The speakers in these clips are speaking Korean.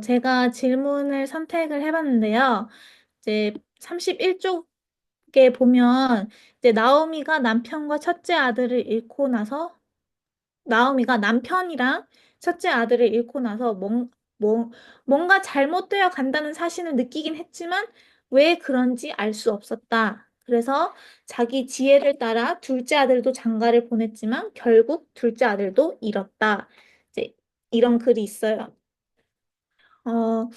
제가 질문을 선택을 해봤는데요. 이제 31쪽에 보면 이제 나오미가 남편과 첫째 아들을 잃고 나서 나오미가 남편이랑 첫째 아들을 잃고 나서 뭔가 잘못되어 간다는 사실을 느끼긴 했지만 왜 그런지 알 수 없었다. 그래서 자기 지혜를 따라 둘째 아들도 장가를 보냈지만 결국 둘째 아들도 잃었다. 이제 이런 글이 있어요. 어,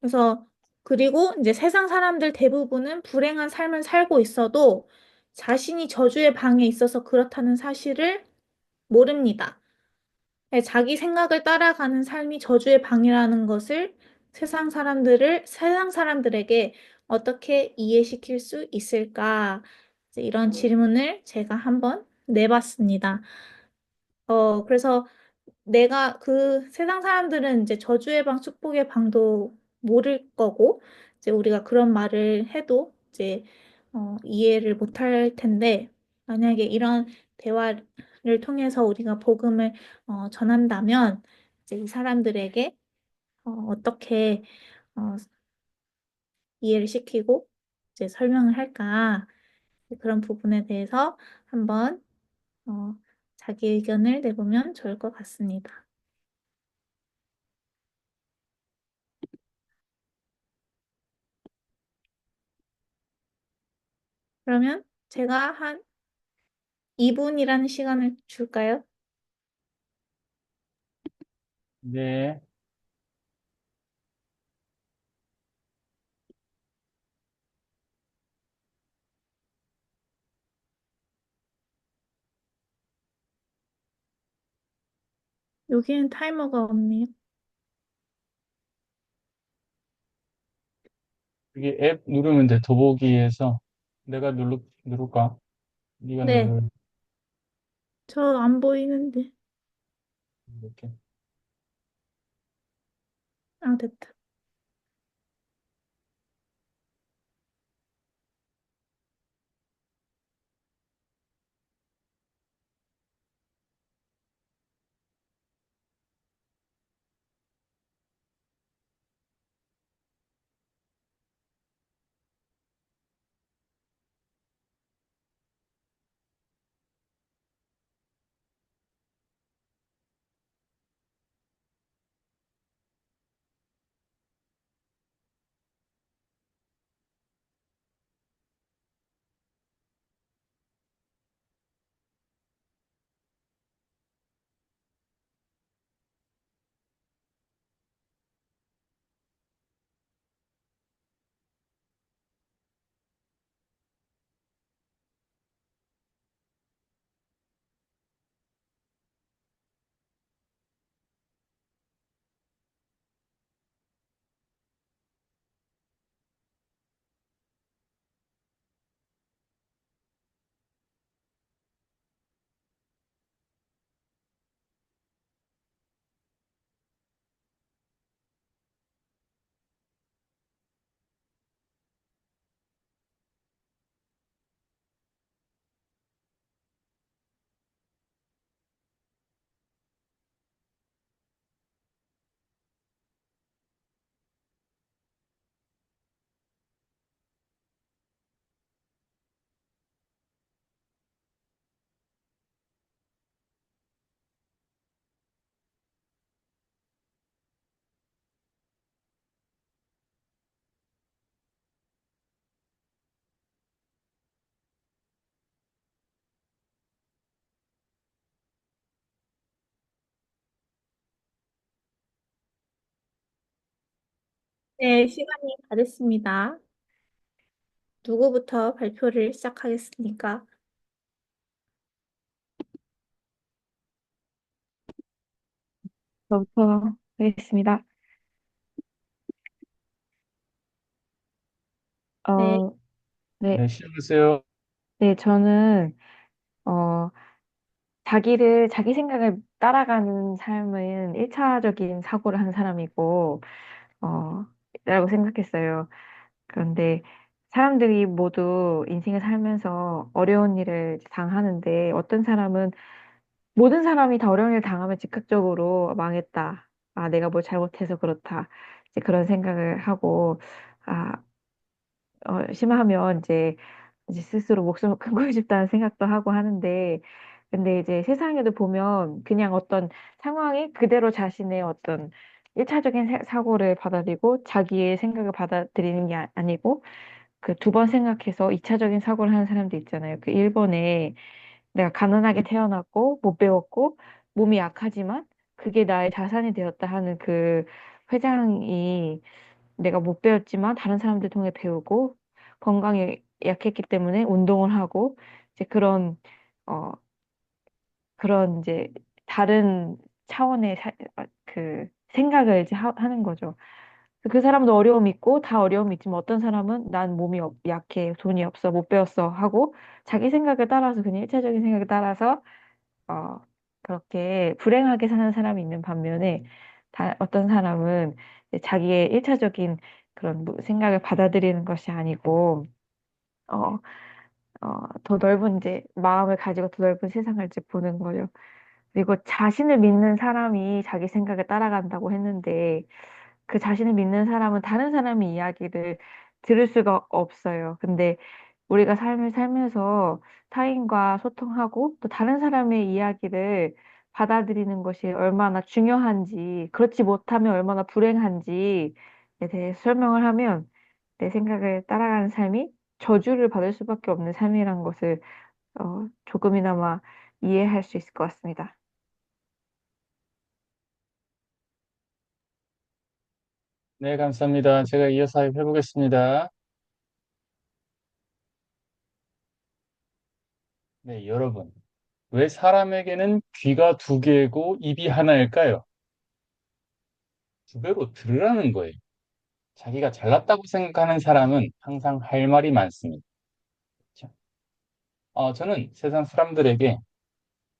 그래서 그리고 이제 세상 사람들 대부분은 불행한 삶을 살고 있어도 자신이 저주의 방에 있어서 그렇다는 사실을 모릅니다. 네, 자기 생각을 따라가는 삶이 저주의 방이라는 것을 세상 사람들에게 어떻게 이해시킬 수 있을까? 이제 이런 질문을 제가 한번 내봤습니다. 그래서 내가 그 세상 사람들은 이제 저주의 방, 축복의 방도 모를 거고, 이제 우리가 그런 말을 해도 이제 이해를 못할 텐데, 만약에 이런 대화를 통해서 우리가 복음을 전한다면, 이제 이 사람들에게 어떻게 어, 이해를 시키고 이제 설명을 할까? 그런 부분에 대해서 한번 어, 자기 의견을 내보면 좋을 것 같습니다. 그러면 제가 한 2분이라는 시간을 줄까요? 네. 여기엔 타이머가 없네요. 여기 앱 누르면 돼. 더보기에서 내가 누를까? 네가 네, 누를 저 안 보이는데. 이렇게. 아, 됐다. 네, 시간이 다 됐습니다. 누구부터 발표를 시작하겠습니까? 저부터 하겠습니다. 네, 어, 네, 네, 시작하세요. 네, 저는, 어, 자기 생각을 따라가는 삶은 1차적인 사고를 한 사람이고, 라고 생각했어요. 그런데 사람들이 모두 인생을 살면서 어려운 일을 당하는데, 어떤 사람은 모든 사람이 다 어려운 일을 당하면 즉각적으로 망했다. 아, 내가 뭘 잘못해서 그렇다. 이제 그런 생각을 하고, 아, 심하면 이제 스스로 목숨을 끊고 싶다는 생각도 하고 하는데, 근데 이제 세상에도 보면 그냥 어떤 상황이 그대로 자신의 어떤 1차적인 사고를 받아들이고 자기의 생각을 받아들이는 게 아니고 그 두 번 생각해서 2차적인 사고를 하는 사람도 있잖아요. 그 일본에 내가 가난하게 태어났고 못 배웠고 몸이 약하지만 그게 나의 자산이 되었다 하는 그 회장이 내가 못 배웠지만 다른 사람들 통해 배우고 건강에 약했기 때문에 운동을 하고 이제 어 그런 이제 다른 차원의 그 생각을 이제 하는 거죠. 그 사람도 어려움이 있고 다 어려움이 있지만 어떤 사람은 난 몸이 약해 돈이 없어 못 배웠어 하고 자기 생각을 따라서 그냥 일차적인 생각을 따라서 어 그렇게 불행하게 사는 사람이 있는 반면에 어떤 사람은 이제 자기의 일차적인 그런 생각을 받아들이는 것이 아니고 어, 더 넓은 이제 마음을 가지고 더 넓은 세상을 이제 보는 거죠. 그리고 자신을 믿는 사람이 자기 생각을 따라간다고 했는데 그 자신을 믿는 사람은 다른 사람의 이야기를 들을 수가 없어요. 근데 우리가 삶을 살면서 타인과 소통하고 또 다른 사람의 이야기를 받아들이는 것이 얼마나 중요한지, 그렇지 못하면 얼마나 불행한지에 대해 설명을 하면 내 생각을 따라가는 삶이 저주를 받을 수밖에 없는 삶이란 것을 조금이나마 이해할 수 있을 것 같습니다. 네, 감사합니다. 제가 이어서 해보겠습니다. 네, 여러분. 왜 사람에게는 귀가 두 개고 입이 하나일까요? 두 배로 들으라는 거예요. 자기가 잘났다고 생각하는 사람은 항상 할 말이 많습니다. 그렇죠? 저는 세상 사람들에게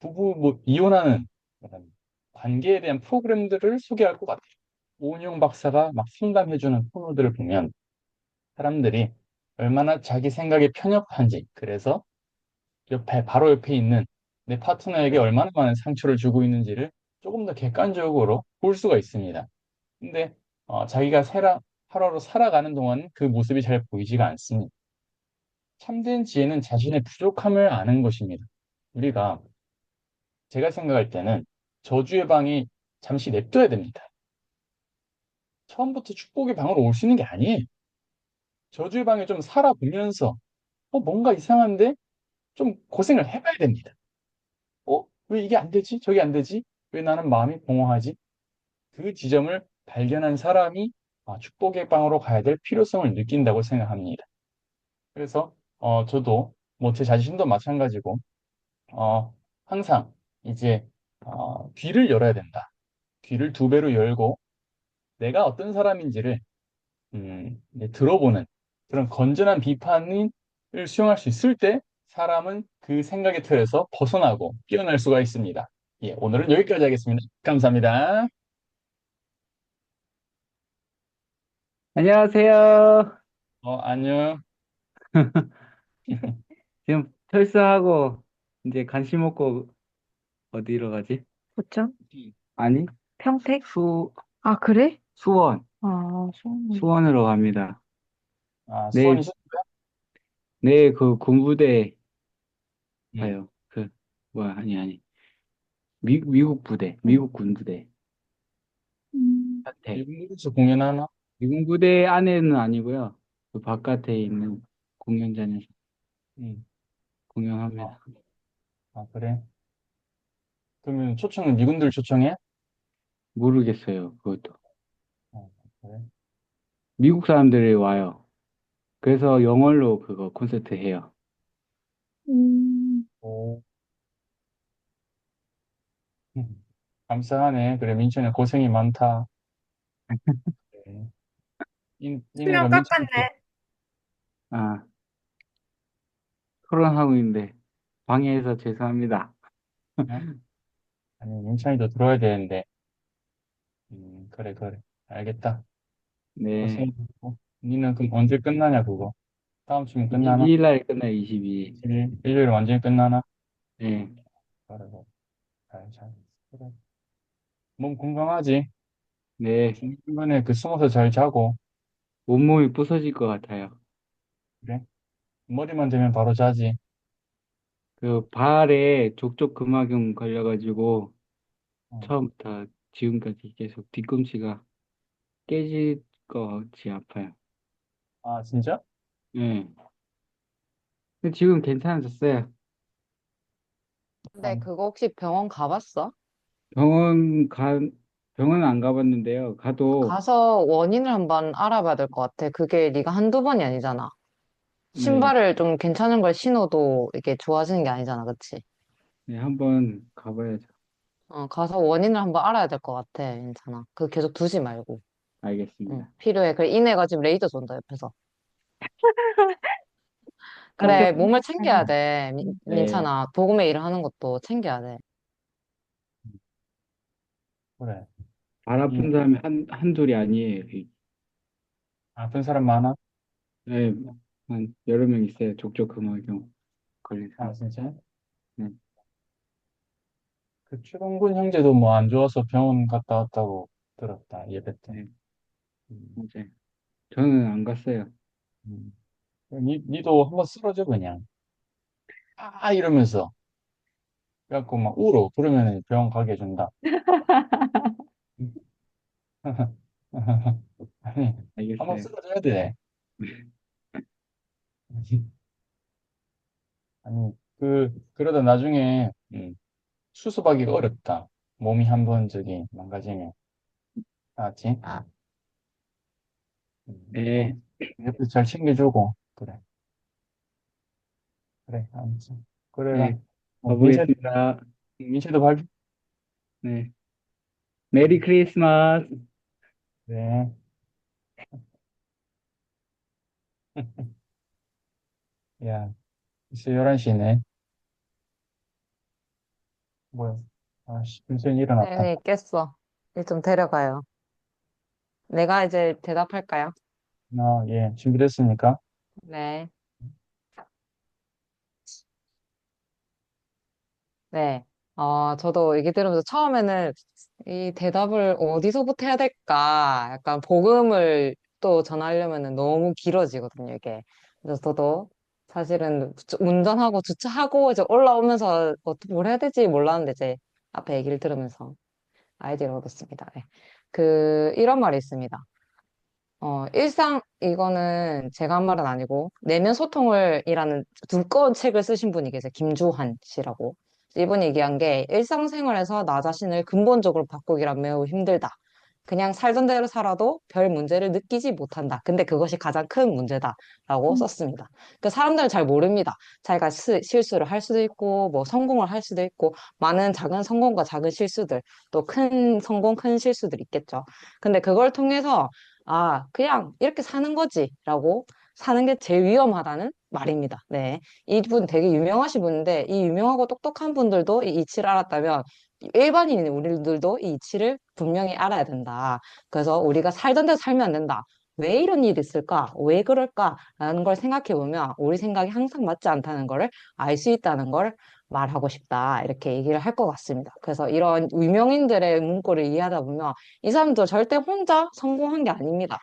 뭐 이혼하는 그런 관계에 대한 프로그램들을 소개할 것 같아요. 오은영 박사가 막 상담해주는 코너들을 보면 사람들이 얼마나 자기 생각에 편협한지, 그래서 바로 옆에 있는 내 파트너에게 얼마나 많은 상처를 주고 있는지를 조금 더 객관적으로 볼 수가 있습니다. 근데 자기가 하루하루 살아가는 동안 그 모습이 잘 보이지가 않습니다. 참된 지혜는 자신의 부족함을 아는 것입니다. 우리가 제가 생각할 때는 저주의 방이 잠시 냅둬야 됩니다. 처음부터 축복의 방으로 올 수 있는 게 아니에요. 저주의 방에 좀 살아보면서 뭔가 이상한데 좀 고생을 해봐야 됩니다. 왜 이게 안 되지? 저게 안 되지? 왜 나는 마음이 공허하지? 그 지점을 발견한 사람이 축복의 방으로 가야 될 필요성을 느낀다고 생각합니다. 그래서 저도 뭐 제 자신도 마찬가지고 어, 항상 이제 귀를 열어야 된다. 귀를 두 배로 열고 내가 어떤 사람인지를 이제 들어보는 그런 건전한 비판을 수용할 수 있을 때 사람은 그 생각의 틀에서 벗어나고 깨어날 수가 있습니다. 예, 오늘은 여기까지 하겠습니다. 감사합니다. 안녕하세요. 안녕. 지금 철수하고 이제 간식 먹고 어디로 가지? 그렇죠? 아니, 평택? 수, 아, 그래? 수원, 아, 소문. 수원으로 갑니다. 수원이 내일, 내일 그 군부대 음, 가요. 뭐야, 아니. 미국 부대, 미국 군부대. 평택. 미국에서 공연하나? 미국 부대 안에는 아니고요. 그 바깥에 있는 공연장에서 음, 아, 공연합니다. 그래. 그러면 초청은 미군들 초청해? 모르겠어요, 그것도. 어, 그래. 미국 사람들이 와요. 그래서 영어로 그거 콘서트 해요. 오, 감사하네. 그래, 민철이 고생이 많다. 그래. 수명 니네가 민철이한테 깎았네. 아, 토론하고 있는데 방해해서 죄송합니다. 어? 아니, 민철이도 들어야 되는데. 그래, 그래. 알겠다. 네. 고생했고. 니는 그럼 언제 끝나냐, 그거? 다음 주면 끝나나? 22일 날 끝나요, 22일. 일요일 완전히 끝나나? 네. 그래, 그래. 잘. 그래. 몸 건강하지? 네, 중간에 그 숨어서 잘 자고, 온몸이 부서질 것 같아요. 그래? 머리만 대면 바로 자지. 그 발에 족저근막염 걸려가지고 어. 처음부터 지금까지 계속 뒤꿈치가 깨질 것 같이 아파요. 아, 진짜? 네. 근데 지금 괜찮아졌어요. 근데 아, 그거 혹시 병원 가봤어? 병원 가, 병원 안 가봤는데요. 가도, 가서 원인을 한번 알아봐야 될 것 같아. 그게 네가 한두 번이 아니잖아. 네, 신발을 좀 괜찮은 걸 신어도 이게 좋아지는 게 아니잖아, 그치? 네, 한번 가봐야죠. 가서 원인을 한번 알아야 될 것 같아. 괜찮아. 그 계속 두지 말고. 응, 알겠습니다. 필요해. 그래, 이내가 지금 레이저 쏜다, 옆에서. 걱정. 그래, 몸을 챙겨야 돼. 네, 민찬아. 복음의 일을 하는 것도 챙겨야 돼. 그래. 발 이, 아픈 사람이 한둘이 아니에요. 아픈 사람 많아? 네, 한 여러 명 있어요. 족저근막염 걸린 아, 사람. 진짜? 네, 그 최동근 형제도 뭐 안 좋아서 병원 갔다 왔다고 들었다, 예배 때. 네, 음, 맞아요. 저는 안 갔어요. 음. 니도 한번 쓰러져, 그냥. 아, 이러면서. 그래갖고 막 울어. 그러면 병원 가게 해준다. 아니, 한번 알겠어요. 쓰러져야 돼. 아니, 그러다 나중에, 수습하기가 어렵다. 몸이 한번 저기 망가지면. 알았지? 네, 옆에서 잘 챙겨주고. 그래, 그래, 아무튼. 그래라. 네, 민채도, 가보겠습니다. 민채도 발, 네, 메리 크리스마스. 그래. 야, 벌써 11시네. 뭐야. 아, 씨, 민채는 일어났다. 네, 깼어. 일 좀 데려가요. 내가 이제 대답할까요? 예, 준비됐습니까? 네. 네. 저도 얘기 들으면서 처음에는 이 대답을 어디서부터 해야 될까? 약간 복음을 또 전하려면은 너무 길어지거든요, 이게. 그래서 저도 사실은 운전하고 주차하고 이제 올라오면서 어떻게 뭘 해야 될지 몰랐는데 이제 앞에 얘기를 들으면서 아이디어를 얻었습니다. 네. 이런 말이 있습니다. 이거는 제가 한 말은 아니고, 내면 소통을이라는 두꺼운 책을 쓰신 분이 계세요. 김주환 씨라고. 이분이 얘기한 게, 일상생활에서 나 자신을 근본적으로 바꾸기란 매우 힘들다. 그냥 살던 대로 살아도 별 문제를 느끼지 못한다. 근데 그것이 가장 큰 문제다라고 음, 썼습니다. 그 사람들은 잘 모릅니다. 자기가 실수를 할 수도 있고, 뭐 성공을 할 수도 있고, 많은 작은 성공과 작은 실수들, 또 큰 성공, 큰 실수들 있겠죠. 근데 그걸 통해서 그냥 이렇게 사는 거지라고 사는 게 제일 위험하다는 말입니다. 네. 이분 되게 유명하신 분인데, 이 유명하고 똑똑한 분들도 이 이치를 알았다면, 일반인인 우리들도 이 이치를 분명히 알아야 된다. 그래서 우리가 살던 대로 살면 안 된다. 왜 이런 일이 있을까? 왜 그럴까?라는 걸 생각해 보면, 우리 생각이 항상 맞지 않다는 걸 알 수 있다는 걸 말하고 싶다. 이렇게 얘기를 할 것 같습니다. 그래서 이런 유명인들의 문구를 이해하다 보면, 이 사람도 절대 혼자 성공한 게 아닙니다.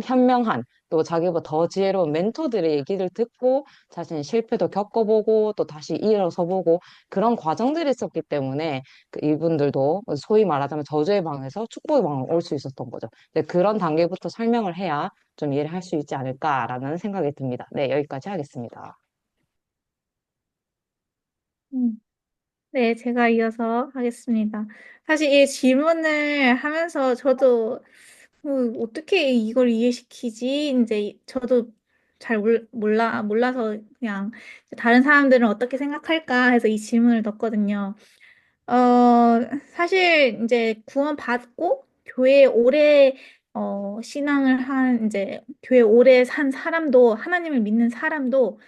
현명한, 또 자기보다 더 지혜로운 멘토들의 얘기를 듣고 자신의 실패도 겪어보고 또 다시 일어서 보고 그런 과정들이 있었기 때문에 이분들도 소위 말하자면 저주의 방에서 축복의 방으로 올 수 있었던 거죠. 근데 그런 단계부터 설명을 해야 좀 이해를 할 수 있지 않을까라는 생각이 듭니다. 네, 여기까지 하겠습니다. 음. 네, 제가 이어서 하겠습니다. 사실 이 질문을 하면서 저도 어떻게 이걸 이해시키지? 이제 저도 잘 몰라서 그냥 다른 사람들은 어떻게 생각할까 해서 이 질문을 넣었거든요. 사실 이제 구원받고 교회에 오래 신앙을 한 이제 교회 오래 산 사람도 하나님을 믿는 사람도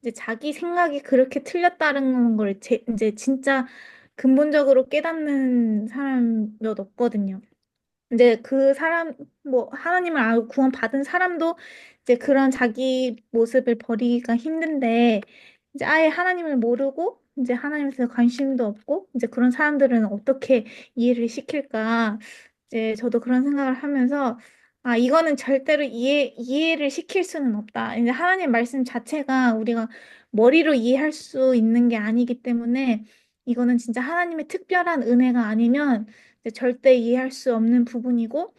이제 자기 생각이 그렇게 틀렸다는 걸 이제 진짜 근본적으로 깨닫는 사람 몇 없거든요. 이제 그 사람, 뭐, 하나님을 알고 구원받은 사람도 이제 그런 자기 모습을 버리기가 힘든데, 이제 아예 하나님을 모르고, 이제 하나님에 대해서 관심도 없고, 이제 그런 사람들은 어떻게 이해를 시킬까. 이제 저도 그런 생각을 하면서 아, 이거는 절대로 이해를 시킬 수는 없다. 이제 하나님 말씀 자체가 우리가 머리로 이해할 수 있는 게 아니기 때문에 이거는 진짜 하나님의 특별한 은혜가 아니면 이제 절대 이해할 수 없는 부분이고,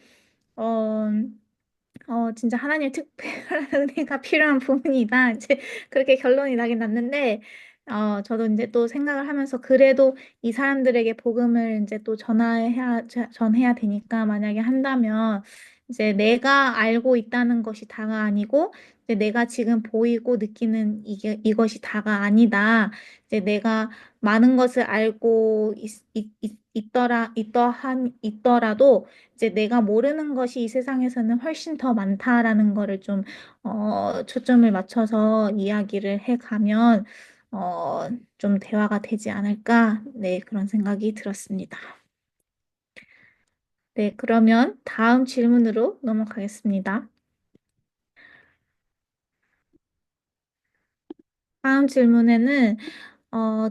어, 진짜 하나님의 특별한 은혜가 필요한 부분이다. 이제 그렇게 결론이 나긴 났는데, 저도 이제 또 생각을 하면서 그래도 이 사람들에게 복음을 이제 또 전해야 되니까 만약에 한다면 이제 내가 알고 있다는 것이 다가 아니고 이제 내가 지금 보이고 느끼는 이것이 다가 아니다. 이제 내가 많은 것을 알고 있더라도 이제 내가 모르는 것이 이 세상에서는 훨씬 더 많다라는 거를 좀, 초점을 맞춰서 이야기를 해가면, 좀 대화가 되지 않을까? 네, 그런 생각이 들었습니다. 네, 그러면 다음 질문으로 넘어가겠습니다. 다음 질문에는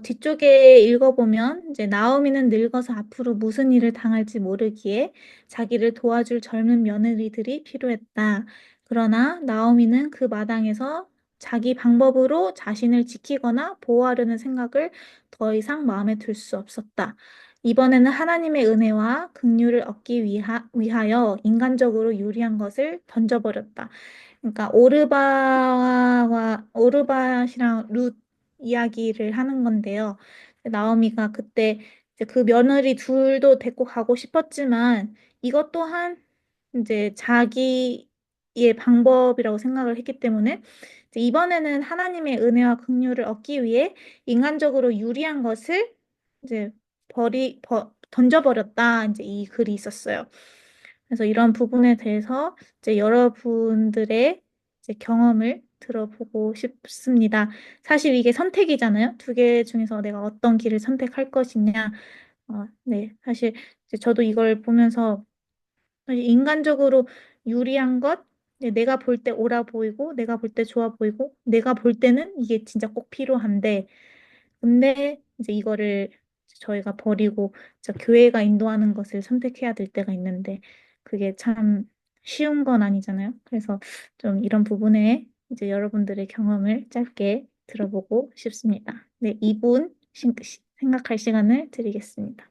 뒤쪽에 읽어보면 이제 나오미는 늙어서 앞으로 무슨 일을 당할지 모르기에 자기를 도와줄 젊은 며느리들이 필요했다. 그러나 나오미는 그 마당에서 자기 방법으로 자신을 지키거나 보호하려는 생각을 더 이상 마음에 들 수 없었다. 이번에는 하나님의 은혜와 긍휼을 얻기 위하여 인간적으로 유리한 것을 던져버렸다. 그러니까 오르밧이랑 룻 이야기를 하는 건데요. 나오미가 그때 이제 그 며느리 둘도 데리고 가고 싶었지만 이것 또한 이제 자기의 방법이라고 생각을 했기 때문에 이제 이번에는 하나님의 은혜와 긍휼을 얻기 위해 인간적으로 유리한 것을 이제 던져버렸다. 이제 이 글이 있었어요. 그래서 이런 부분에 대해서 이제 여러분들의 이제 경험을 들어보고 싶습니다. 사실 이게 선택이잖아요. 두 개 중에서 내가 어떤 길을 선택할 것이냐. 네. 사실 이제 저도 이걸 보면서 사실 인간적으로 유리한 것, 내가 볼 때 옳아 보이고, 내가 볼 때 좋아 보이고, 내가 볼 때는 이게 진짜 꼭 필요한데, 근데 이제 이거를 저희가 버리고 진짜 교회가 인도하는 것을 선택해야 될 때가 있는데 그게 참 쉬운 건 아니잖아요. 그래서 좀 이런 부분에 이제 여러분들의 경험을 짧게 들어보고 싶습니다. 네, 2분 생각할 시간을 드리겠습니다.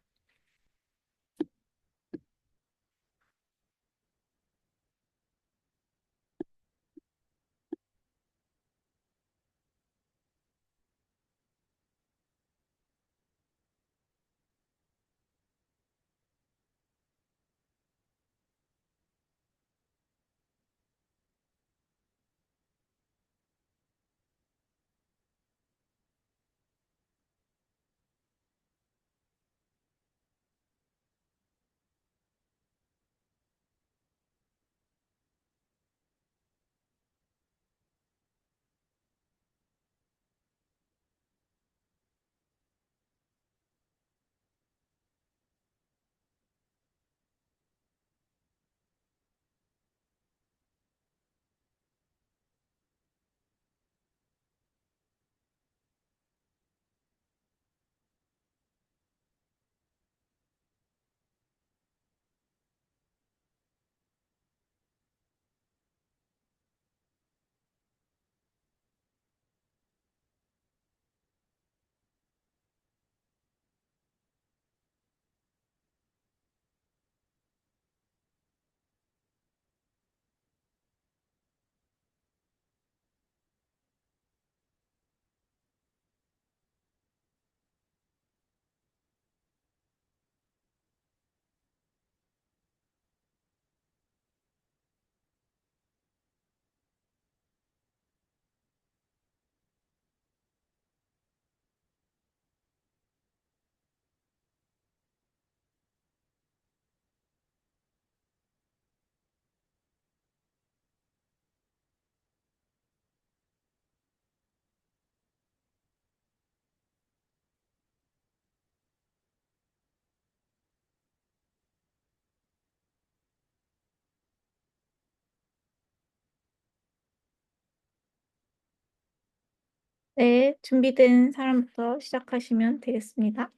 네, 준비된 사람부터 시작하시면 되겠습니다.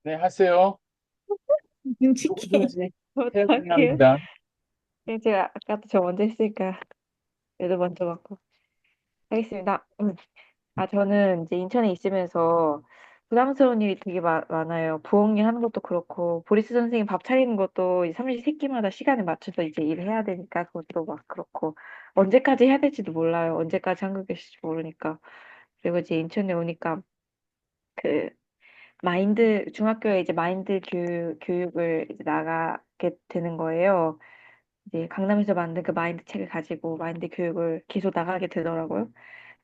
네, 하세요. 눈치게. 누구든지 해야 어떡해요? 합니다. 제가 아까도 저 먼저 했으니까 얘도 먼저 받고 하겠습니다. 저는 이제 인천에 있으면서 부담스러운 일이 되게 많아요. 부엌일 하는 것도 그렇고, 보리스 선생님 밥 차리는 것도 이제 삼시세끼마다 시간에 맞춰서 이제 일을 해야 되니까 그것도 막 그렇고, 언제까지 해야 될지도 몰라요. 언제까지 한국에 있을지 모르니까. 그리고 이제 인천에 오니까 그 중학교에 이제 마인드 교육을 이제 나가게 되는 거예요. 이제 강남에서 만든 그 마인드 책을 가지고 마인드 교육을 계속 나가게 되더라고요.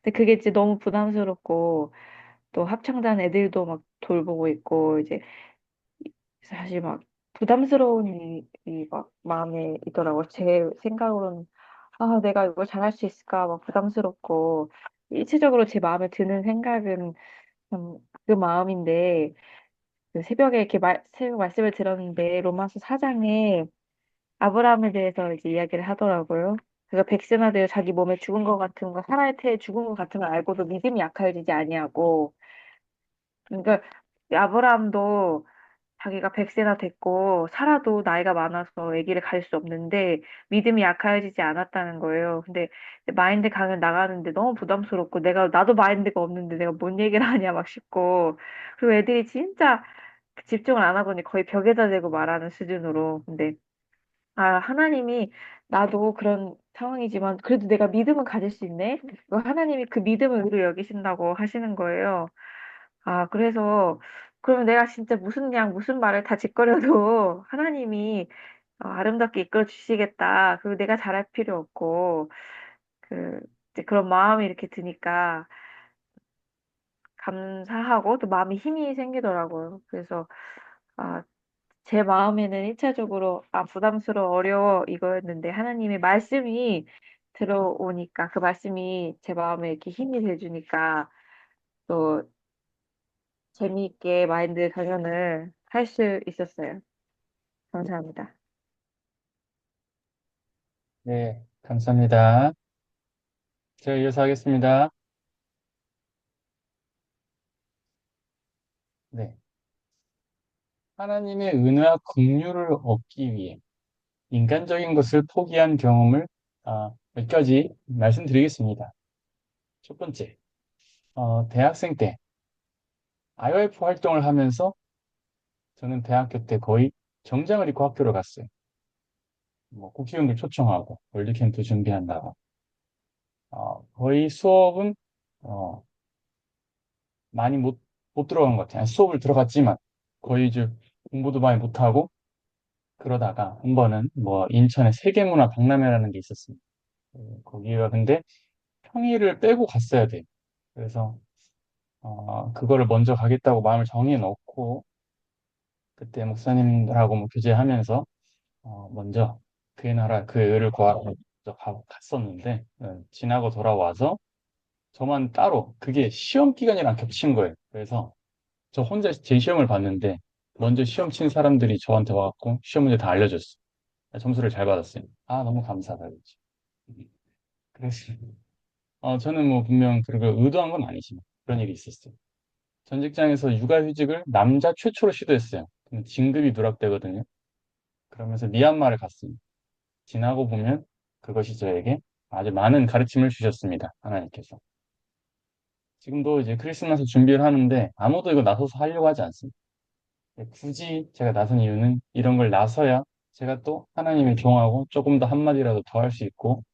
근데 그게 이제 너무 부담스럽고, 또 합창단 애들도 막 돌보고 있고 이제 사실 막 부담스러운 일이 막 마음에 있더라고. 제 생각으로는 내가 이걸 잘할 수 있을까 막 부담스럽고 일체적으로 제 마음에 드는 생각은 그 마음인데 그 새벽에 이렇게 새벽 말씀을 들었는데 로마서 4장에 아브라함에 대해서 이제 이야기를 하더라고요. 그가 백세나 되어 자기 몸에 죽은 것 같은 거 사라의 태에 죽은 것 같은 걸 알고도 믿음이 약하여지지 아니하고 그러니까 아브라함도 자기가 100세나 됐고 살아도 나이가 많아서 아기를 가질 수 없는데 믿음이 약해지지 않았다는 거예요. 근데 마인드 강연 나가는데 너무 부담스럽고 나도 마인드가 없는데 내가 뭔 얘기를 하냐 막 싶고 그리고 애들이 진짜 집중을 안 하고 거의 벽에다 대고 말하는 수준으로 근데 하나님이 나도 그런 상황이지만 그래도 내가 믿음을 가질 수 있네. 하나님이 그 믿음을 의로 여기신다고 하시는 거예요. 그래서, 그러면 내가 진짜 무슨 말을 다 짓거려도 하나님이 아름답게 이끌어 주시겠다. 그리고 내가 잘할 필요 없고, 이제 그런 마음이 이렇게 드니까 감사하고 또 마음에 힘이 생기더라고요. 그래서, 아, 제 마음에는 1차적으로, 부담스러워, 어려워, 이거였는데, 하나님의 말씀이 들어오니까, 그 말씀이 제 마음에 이렇게 힘이 돼주니까, 또 재미있게 마인드 강연을 할 수 있었어요. 감사합니다. 네, 감사합니다. 제가 이어서 하겠습니다. 네. 하나님의 은혜와 긍휼을 얻기 위해 인간적인 것을 포기한 경험을 몇 가지 말씀드리겠습니다. 첫 번째, 대학생 때 IOF 활동을 하면서 저는 대학교 때 거의 정장을 입고 학교를 갔어요. 뭐 국회의원들 초청하고 월드캠프 준비한다고. 거의 수업은 어, 많이 못 들어간 것 같아요. 아니, 수업을 들어갔지만 거의 이제 공부도 많이 못하고 그러다가 한 번은 뭐 인천에 세계문화 박람회라는 게 있었습니다. 거기가 근데 평일을 빼고 갔어야 돼요. 그래서 그거를 먼저 가겠다고 마음을 정해 놓고 그때 목사님들하고 뭐 교제하면서 먼저 그의 나라 그의 의를 구하러 먼저 갔었는데 지나고 돌아와서 저만 따로 그게 시험 기간이랑 겹친 거예요. 그래서 저 혼자 제 시험을 봤는데 먼저 시험 친 사람들이 저한테 와갖고 시험 문제 다 알려줬어요. 점수를 잘 받았어요. 너무 감사하다. 그랬지. 그래서 저는 뭐 분명 그걸 의도한 건 아니지만 그런 일이 있었어요. 전 직장에서 육아휴직을 남자 최초로 시도했어요. 그럼 진급이 누락되거든요. 그러면서 미얀마를 갔습니다. 지나고 보면 그것이 저에게 아주 많은 가르침을 주셨습니다. 하나님께서. 지금도 이제 크리스마스 준비를 하는데 아무도 이거 나서서 하려고 하지 않습니다. 굳이 제가 나선 이유는 이런 걸 나서야 제가 또 하나님의 종하고 조금 더 한마디라도 더 할 수 있고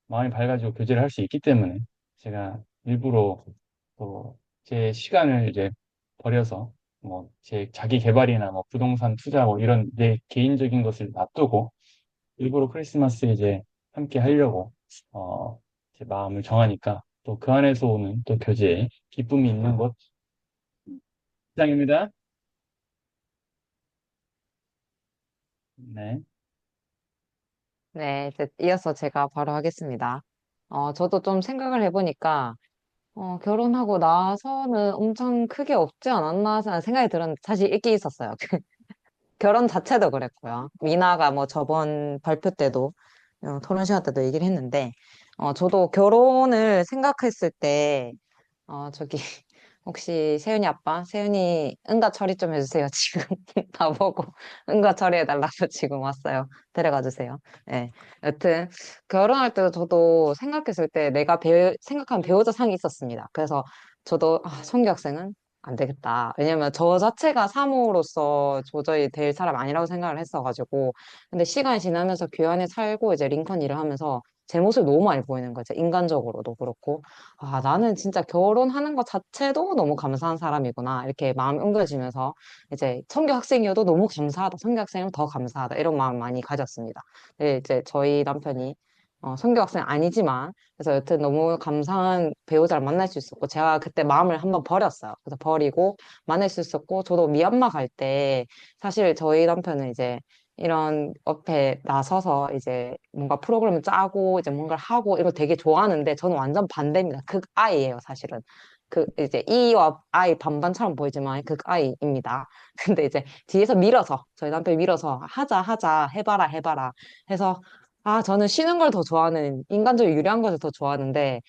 마음이 밝아지고 교제를 할 수 있기 때문에 제가 일부러 또 제 시간을 이제 버려서 뭐 제 자기 개발이나 뭐 부동산 투자 뭐 이런 내 개인적인 것을 놔두고 일부러 크리스마스에 이제 함께 하려고 제 마음을 정하니까 또 그 안에서 오는 또 교제에 기쁨이 있는 것 시장입니다. 네. 네, 이제 이어서 제가 바로 하겠습니다. 저도 좀 생각을 해보니까, 결혼하고 나서는 엄청 크게 없지 않았나 하는 생각이 들었는데, 사실 있긴 있었어요. 결혼 자체도 그랬고요. 미나가 뭐 저번 발표 때도, 토론 시간 때도 얘기를 했는데, 저도 결혼을 생각했을 때, 저기, 혹시 세윤이 아빠, 세윤이 응가 처리 좀 해주세요. 지금 나보고 응가 처리해달라고 지금 왔어요. 데려가 주세요. 네. 여튼 결혼할 때도 저도 생각했을 때 내가 생각한 배우자 상이 있었습니다. 그래서 저도 성규 학생은 안 되겠다. 왜냐면 저 자체가 사모로서 도저히 될 사람 아니라고 생각을 했어가지고. 근데 시간이 지나면서 교환에 살고 이제 링컨 일을 하면서 제 모습이 너무 많이 보이는 거죠. 인간적으로도 그렇고. 나는 진짜 결혼하는 것 자체도 너무 감사한 사람이구나. 이렇게 마음 옮겨지면서 이제 성교 학생이어도 너무 감사하다. 성교 학생은 더 감사하다. 이런 마음 많이 가졌습니다. 네, 이제 저희 남편이 성교 학생 아니지만 그래서 여튼 너무 감사한 배우자를 만날 수 있었고 제가 그때 마음을 한번 버렸어요. 그래서 버리고 만날 수 있었고 저도 미얀마 갈 때 사실 저희 남편은 이제 이런 업에 나서서 이제 뭔가 프로그램을 짜고 이제 뭔가를 하고 이거 되게 좋아하는데 저는 완전 반대입니다. 극아이예요, 사실은. 이제 이와 아이 반반처럼 보이지만 극아이입니다. 근데 이제 뒤에서 밀어서 저희 남편이 밀어서 하자 하자 해봐라 해봐라 해서 저는 쉬는 걸 더 좋아하는 인간적으로 유리한 것을 더 좋아하는데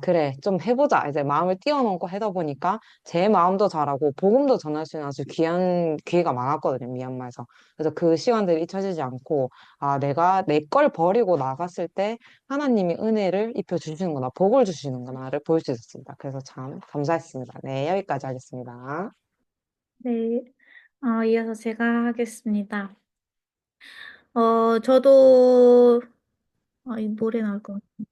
그래 좀 해보자 이제 마음을 띄워놓고 하다 보니까 제 마음도 잘하고 복음도 전할 수 있는 아주 귀한 기회가 많았거든요 미얀마에서. 그래서 그 시간들이 잊혀지지 않고 내가 내 걸 버리고 나갔을 때 하나님이 은혜를 입혀 주시는구나 복을 주시는구나를 볼 수 있었습니다. 그래서 참 감사했습니다. 네, 여기까지 하겠습니다. 네. 이어서 제가 하겠습니다. 저도, 이 노래 나올 것 같아요.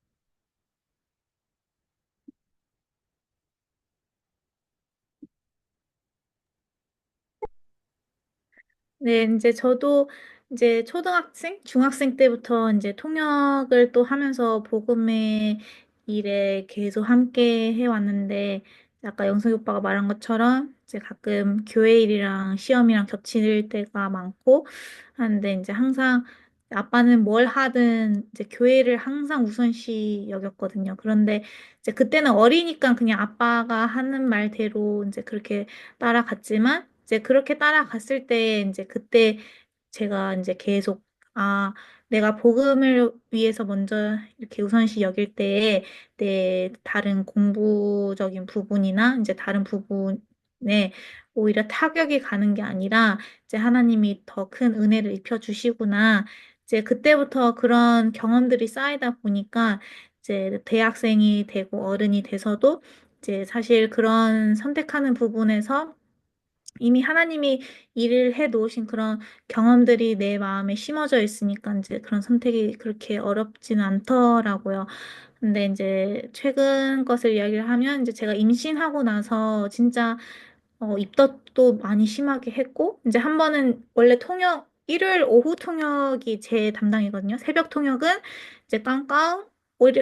네, 이제 저도 이제 초등학생, 중학생 때부터 이제 통역을 또 하면서 복음의 일에 계속 함께 해왔는데, 아까 영석이 오빠가 말한 것처럼 이제 가끔 교회 일이랑 시험이랑 겹칠 때가 많고 하는데, 이제 항상 아빠는 뭘 하든 이제 교회를 항상 우선시 여겼거든요. 그런데 이제 그때는 어리니까 그냥 아빠가 하는 말대로 이제 그렇게 따라갔지만, 이제 그렇게 따라갔을 때 이제 그때 제가 이제 계속 내가 복음을 위해서 먼저 이렇게 우선시 여길 때에 내 다른 공부적인 부분이나 이제 다른 부분에 오히려 타격이 가는 게 아니라 이제 하나님이 더 큰 은혜를 입혀 주시구나. 이제 그때부터 그런 경험들이 쌓이다 보니까 이제 대학생이 되고 어른이 돼서도 이제 사실 그런 선택하는 부분에서 이미 하나님이 일을 해 놓으신 그런 경험들이 내 마음에 심어져 있으니까 이제 그런 선택이 그렇게 어렵지는 않더라고요. 근데 이제 최근 것을 이야기를 하면 이제 제가 임신하고 나서 진짜 입덧도 많이 심하게 했고, 이제 한 번은 원래 일요일 오후 통역이 제 담당이거든요. 새벽 통역은 이제 깡깡,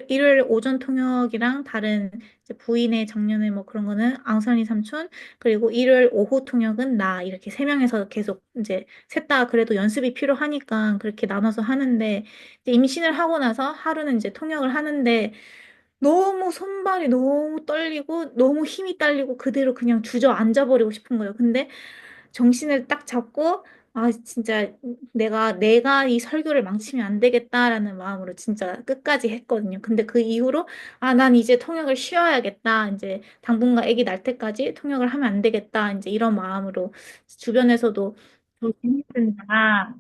일요일 오전 통역이랑 다른 이제 부인의 정년회 뭐 그런 거는 앙선이 삼촌, 그리고 일요일 오후 통역은 나, 이렇게 세 명에서 계속 이제 셋 다 그래도 연습이 필요하니까 그렇게 나눠서 하는데, 이제 임신을 하고 나서 하루는 이제 통역을 하는데, 너무 손발이 너무 떨리고 너무 힘이 딸리고 그대로 그냥 주저앉아 버리고 싶은 거예요. 근데 정신을 딱 잡고 진짜 내가 이 설교를 망치면 안 되겠다라는 마음으로 진짜 끝까지 했거든요. 근데 그 이후로 난 이제 통역을 쉬어야겠다. 이제 당분간 아기 날 때까지 통역을 하면 안 되겠다. 이제 이런 마음으로 주변에서도 조심해야 된다.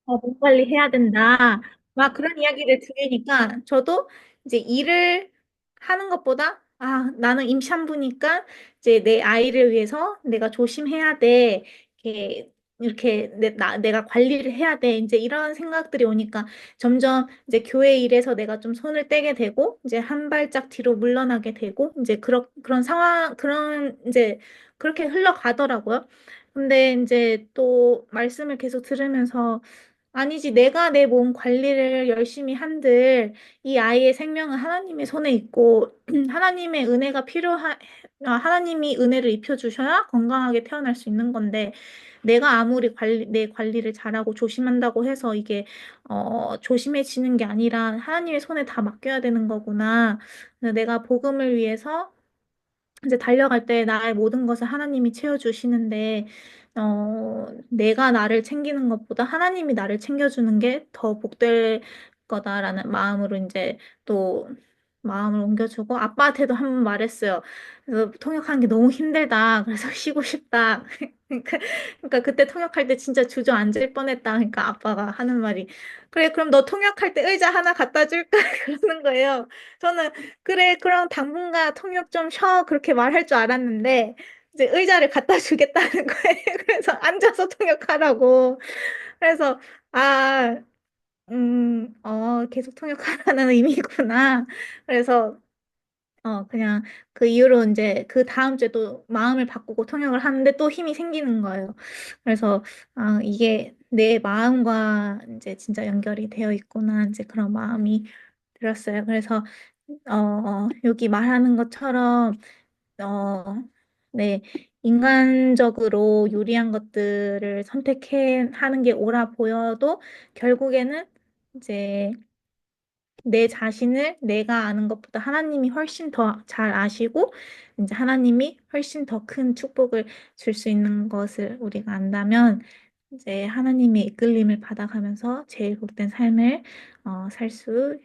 몸 관리해야 된다. 막 그런 이야기를 들으니까 저도 이제 일을 하는 것보다 나는 임산부니까 이제 내 아이를 위해서 내가 조심해야 돼. 이렇게 내가 관리를 해야 돼. 이제 이런 생각들이 오니까 점점 이제 교회 일에서 내가 좀 손을 떼게 되고 이제 한 발짝 뒤로 물러나게 되고 이제 그런 상황, 그런 이제 그렇게 흘러가더라고요. 근데 이제 또 말씀을 계속 들으면서 아니지, 내가 내 몸 관리를 열심히 한들 이 아이의 생명은 하나님의 손에 있고 하나님의 은혜가 하나님이 은혜를 입혀주셔야 건강하게 태어날 수 있는 건데 내가 아무리 내 관리를 잘하고 조심한다고 해서 이게 조심해지는 게 아니라 하나님의 손에 다 맡겨야 되는 거구나. 내가 복음을 위해서 이제 달려갈 때 나의 모든 것을 하나님이 채워주시는데, 내가 나를 챙기는 것보다 하나님이 나를 챙겨주는 게 더 복될 거다라는 마음으로 이제 또 마음을 옮겨주고 아빠한테도 한 번 말했어요. 그래서 통역하는 게 너무 힘들다. 그래서 쉬고 싶다. 그러니까 그때 통역할 때 진짜 주저앉을 뻔했다. 그러니까 아빠가 하는 말이 그래 그럼 너 통역할 때 의자 하나 갖다 줄까? 그러는 거예요. 저는 그래 그럼 당분간 통역 좀 쉬어 그렇게 말할 줄 알았는데 이제 의자를 갖다 주겠다는 거예요. 그래서 앉아서 통역하라고. 그래서 아 계속 통역하라는 의미구나. 그래서, 그냥 그 이후로 이제 그 다음 주에 또 마음을 바꾸고 통역을 하는데 또 힘이 생기는 거예요. 그래서, 아, 이게 내 마음과 이제 진짜 연결이 되어 있구나. 이제 그런 마음이 들었어요. 그래서, 여기 말하는 것처럼, 어, 네, 인간적으로 유리한 것들을 선택해 하는 게 옳아 보여도 결국에는 이제 내 자신을 내가 아는 것보다 하나님이 훨씬 더 잘 아시고 이제 하나님이 훨씬 더 큰 축복을 줄 수 있는 것을 우리가 안다면 이제 하나님의 이끌림을 받아가면서 제일 복된 삶을 살 수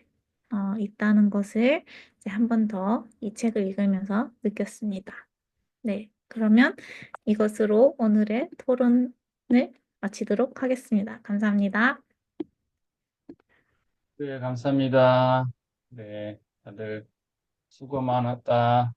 있다는 것을 이제 한 번 더 이 책을 읽으면서 느꼈습니다. 네, 그러면 이것으로 오늘의 토론을 마치도록 하겠습니다. 감사합니다. 네, 감사합니다. 네, 다들 수고 많았다.